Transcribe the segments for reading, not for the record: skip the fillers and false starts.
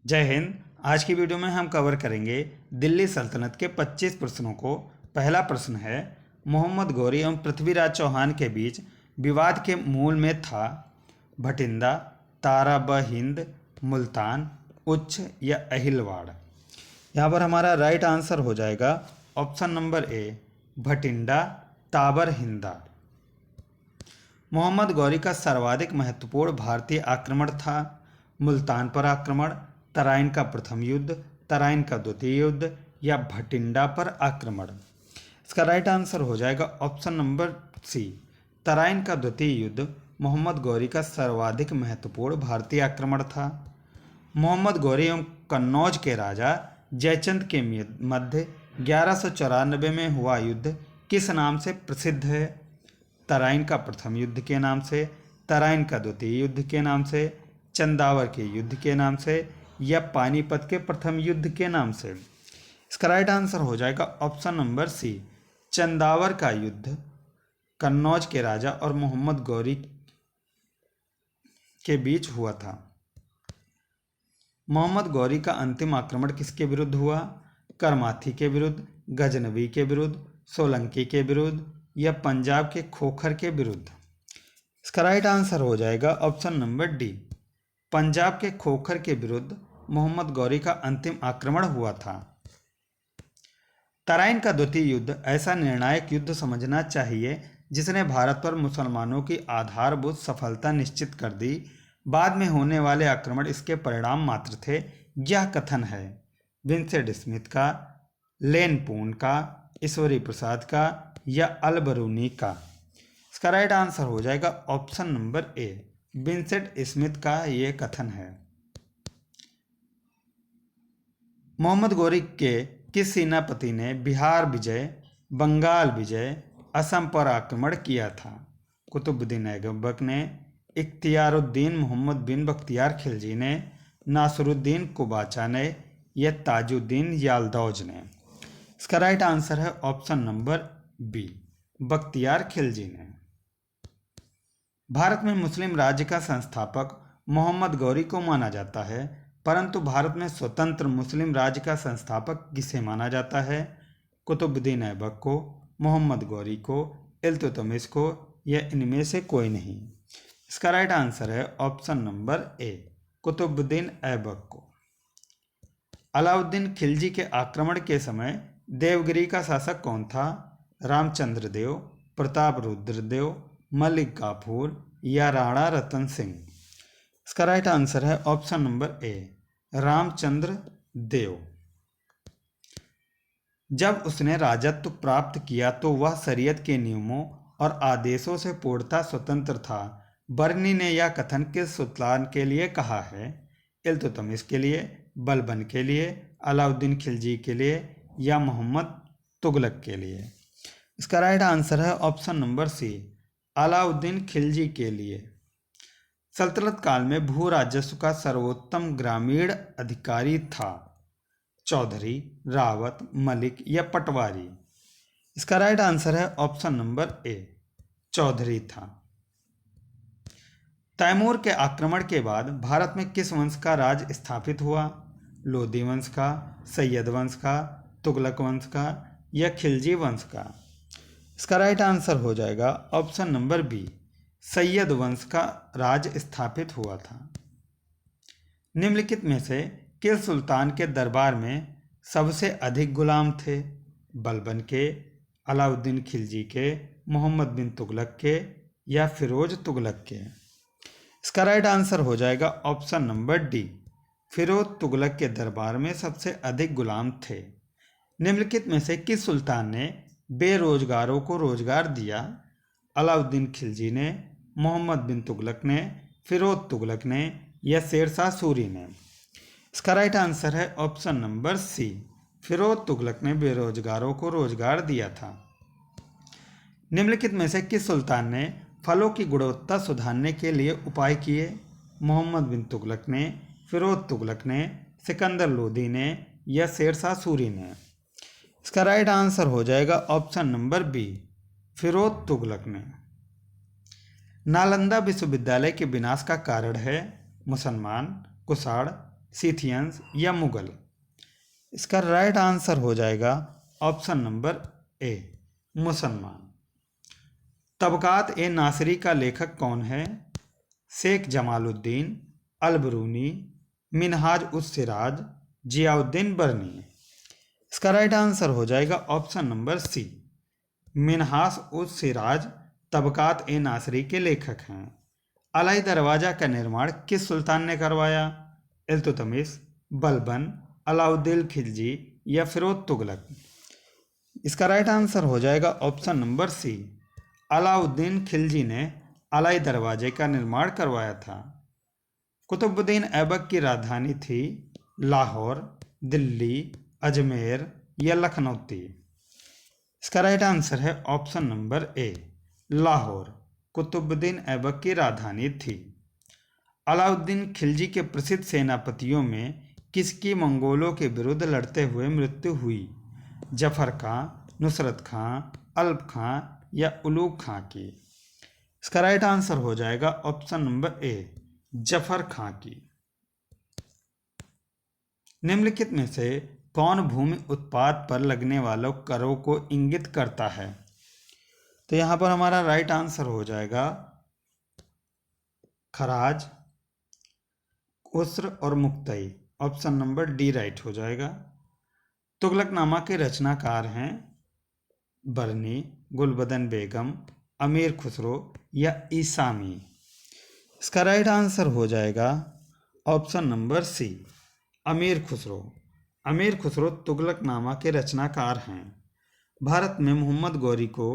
जय हिंद। आज की वीडियो में हम कवर करेंगे दिल्ली सल्तनत के 25 प्रश्नों को। पहला प्रश्न है, मोहम्मद गौरी एवं पृथ्वीराज चौहान के बीच विवाद के मूल में था भटिंडा, तारा ब हिंद, मुल्तान, उच्छ या अहिलवाड़। यहाँ पर हमारा राइट आंसर हो जाएगा option number A, Bathinda Tabar Hinda. Mohammad Ghori का सर्वाधिक महत्वपूर्ण भारतीय आक्रमण था मुल्तान पर आक्रमण, तराइन का प्रथम युद्ध, तराइन का द्वितीय युद्ध या भटिंडा पर आक्रमण। इसका राइट आंसर हो जाएगा ऑप्शन नंबर सी, तराइन का द्वितीय युद्ध मोहम्मद गौरी का सर्वाधिक महत्वपूर्ण भारतीय आक्रमण था। मोहम्मद गौरी एवं कन्नौज के राजा जयचंद के मध्य 1194 में हुआ युद्ध किस नाम से प्रसिद्ध है? तराइन का प्रथम युद्ध के नाम से, तराइन का द्वितीय युद्ध के नाम से, चंदावर के युद्ध के नाम से या पानीपत के प्रथम युद्ध के नाम से। इसका राइट आंसर हो जाएगा ऑप्शन नंबर सी, चंदावर का युद्ध कन्नौज के राजा और मोहम्मद गौरी के बीच हुआ था। मोहम्मद गौरी का अंतिम आक्रमण किसके विरुद्ध हुआ? करमाथी के विरुद्ध, गजनवी के विरुद्ध, सोलंकी के विरुद्ध या पंजाब के खोखर के विरुद्ध। इसका राइट आंसर हो जाएगा ऑप्शन नंबर डी, पंजाब के खोखर के विरुद्ध मोहम्मद गौरी का अंतिम आक्रमण हुआ था। तराइन का द्वितीय युद्ध ऐसा निर्णायक युद्ध समझना चाहिए जिसने भारत पर मुसलमानों की आधारभूत सफलता निश्चित कर दी। बाद में होने वाले आक्रमण इसके परिणाम मात्र थे। यह कथन है विंसेंट स्मिथ का, लेन पून का, ईश्वरी प्रसाद का या अलबरूनी का। इसका राइट आंसर हो जाएगा ऑप्शन नंबर ए, विंसेंट स्मिथ का ये कथन है। मोहम्मद गौरी के किस सेनापति ने बिहार विजय, बंगाल विजय, असम पर आक्रमण किया था? कुतुबुद्दीन ऐबक ने, इख्तियारुद्दीन मोहम्मद बिन बख्तियार खिलजी ने, नासरुद्दीन कुबाचा ने या ताजुद्दीन याल्दौज ने। इसका राइट आंसर है option number b, Bakhtiyar Khilji ने। भारत में मुस्लिम राज्य का संस्थापक मोहम्मद गौरी को माना जाता है, परंतु भारत में स्वतंत्र मुस्लिम राज्य का संस्थापक किसे माना जाता है? कुतुबुद्दीन ऐबक को, मोहम्मद गौरी को, इल्तुतमिश को या इनमें से कोई नहीं। इसका राइट आंसर है option number a, Qutubuddin Aibak को। अलाउद्दीन खिलजी के आक्रमण के समय देवगिरी का शासक कौन था? रामचंद्र देव, प्रताप रुद्र देव, मलिक काफूर या राणा रतन सिंह। इसका राइट आंसर है ऑप्शन नंबर ए, रामचंद्र देव। जब उसने राजत्व प्राप्त किया तो वह शरीयत के नियमों और आदेशों से पूर्णतः स्वतंत्र था। बर्नी ने यह कथन किस सुल्तान के लिए कहा है? इल्तुतमिश के लिए, बलबन के लिए, अलाउद्दीन खिलजी के लिए या मोहम्मद तुगलक के लिए। इसका राइट आंसर है option number c, Alauddin Khilji के लिए। सल्तनत काल में भू राजस्व का सर्वोत्तम ग्रामीण अधिकारी था चौधरी, रावत, मलिक या पटवारी। इसका राइट आंसर है ऑप्शन नंबर ए, चौधरी था। तैमूर के आक्रमण के बाद भारत में किस वंश का राज स्थापित हुआ? लोदी वंश का, सैयद वंश का, तुगलक वंश का या खिलजी वंश का। इसका राइट आंसर हो जाएगा ऑप्शन नंबर बी, सैयद वंश का राज स्थापित हुआ था। निम्नलिखित में से किस सुल्तान के दरबार में सबसे अधिक गुलाम थे? बलबन के, अलाउद्दीन खिलजी के, मोहम्मद बिन तुगलक के या फिरोज तुगलक के। इसका राइट आंसर हो जाएगा option number d, Firoz Tughlaq के दरबार में सबसे अधिक गुलाम थे। निम्नलिखित में से किस सुल्तान ने बेरोजगारों को रोजगार दिया? अलाउद्दीन खिलजी ने, मोहम्मद बिन तुगलक ने, फिरोज तुगलक ने या शेरशाह सूरी ने। इसका राइट आंसर है option number c, Firoz Tughlaq ने बेरोजगारों को रोजगार दिया था। निम्नलिखित में से किस सुल्तान ने फलों की गुणवत्ता सुधारने के लिए उपाय किए? मोहम्मद बिन तुगलक ने, फिरोज तुगलक ने, सिकंदर लोदी ने या शेरशाह सूरी ने। इसका राइट आंसर हो जाएगा option number b, Firoz Tughlaq ने। नालंदा विश्वविद्यालय के विनाश का कारण है मुसलमान, कुषाण, सिथियंस या मुगल। इसका राइट आंसर हो जाएगा ऑप्शन नंबर ए, मुसलमान। तबकात ए नासरी का लेखक कौन है? शेख जमालुद्दीन, अलबरूनी, मिनहाज उस सिराज, जियाउद्दीन बरनी। इसका राइट आंसर हो जाएगा ऑप्शन नंबर सी, मिनहाज उस सिराज तबकात ए नासरी के लेखक हैं। अलाई दरवाज़ा का निर्माण किस सुल्तान ने करवाया? इल्तुतमिश, बलबन, अलाउद्दीन खिलजी या फिरोज तुगलक। इसका राइट आंसर हो जाएगा option number c, Alauddin Khilji ने अलाई दरवाजे का निर्माण करवाया था। कुतुबुद्दीन ऐबक की राजधानी थी लाहौर, दिल्ली, अजमेर या लखनऊती। इसका राइट आंसर है option number a, Lahore Qutubuddin Aibak की राजधानी थी। अलाउद्दीन खिलजी के प्रसिद्ध सेनापतियों में किसकी मंगोलों के विरुद्ध लड़ते हुए मृत्यु हुई? जफर खां, नुसरत खां, अल्प खां या उलूग खां की। इसका राइट आंसर हो जाएगा ऑप्शन नंबर ए, जफर खां की। निम्नलिखित में से कौन भूमि उत्पाद पर लगने वालों करों को इंगित करता है? तो यहाँ पर हमारा राइट आंसर हो जाएगा खराज, उस्र और मुक्तई। ऑप्शन नंबर डी राइट हो जाएगा। तुगलकनामा के रचनाकार हैं बरनी, गुलबदन बेगम, अमीर खुसरो या ईसामी। इसका राइट आंसर हो जाएगा ऑप्शन नंबर सी, अमीर खुसरो। अमीर खुसरो तुगलकनामा के रचनाकार हैं। भारत में मोहम्मद गौरी को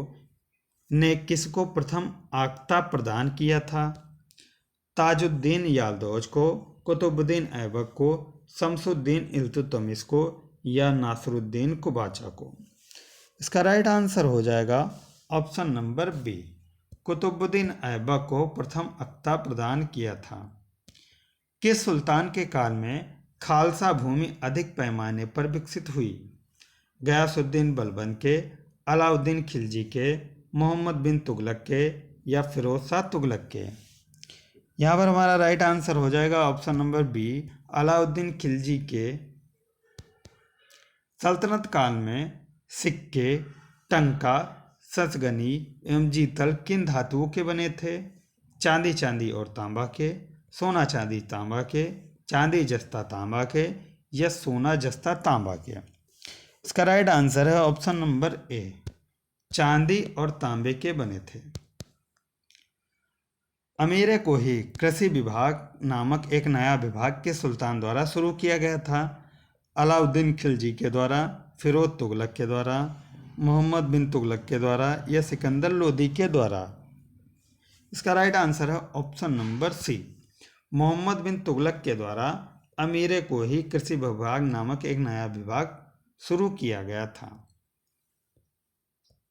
ने किसको प्रथम आख्ता प्रदान किया था? ताजुद्दीन याल्दौज को, कुतुबुद्दीन ऐबक को, शमसुद्दीन इल्तुतमिश को या नासरुद्दीन कुबाचा को। इसका राइट आंसर हो जाएगा option number b, Qutubuddin Aibak को प्रथम अख्ता प्रदान किया था। किस सुल्तान के काल में खालसा भूमि अधिक पैमाने पर विकसित हुई? गयासुद्दीन बलबन के, अलाउद्दीन खिलजी के, मोहम्मद बिन तुगलक के या फिरोज शाह तुगलक के। यहाँ पर हमारा राइट आंसर हो जाएगा option number b, Alauddin Khilji के सल्तनत काल में सिक्के, टंका, सचगनी एवं जीतल किन धातुओं के बने थे? चांदी चांदी और तांबा के, सोना चांदी तांबा के, चांदी जस्ता तांबा के या सोना जस्ता तांबा के। इसका राइट आंसर है ऑप्शन नंबर ए, चांदी और तांबे के बने थे। अमीर कोही कृषि विभाग नामक एक नया विभाग किस सुल्तान द्वारा शुरू किया गया था? अलाउद्दीन खिलजी के द्वारा, फिरोज तुगलक के द्वारा, मोहम्मद बिन तुगलक के द्वारा या सिकंदर लोदी के द्वारा। इसका राइट आंसर है ऑप्शन नंबर सी, मोहम्मद बिन तुगलक के द्वारा अमीर कोही कृषि विभाग नामक एक नया विभाग शुरू किया गया था।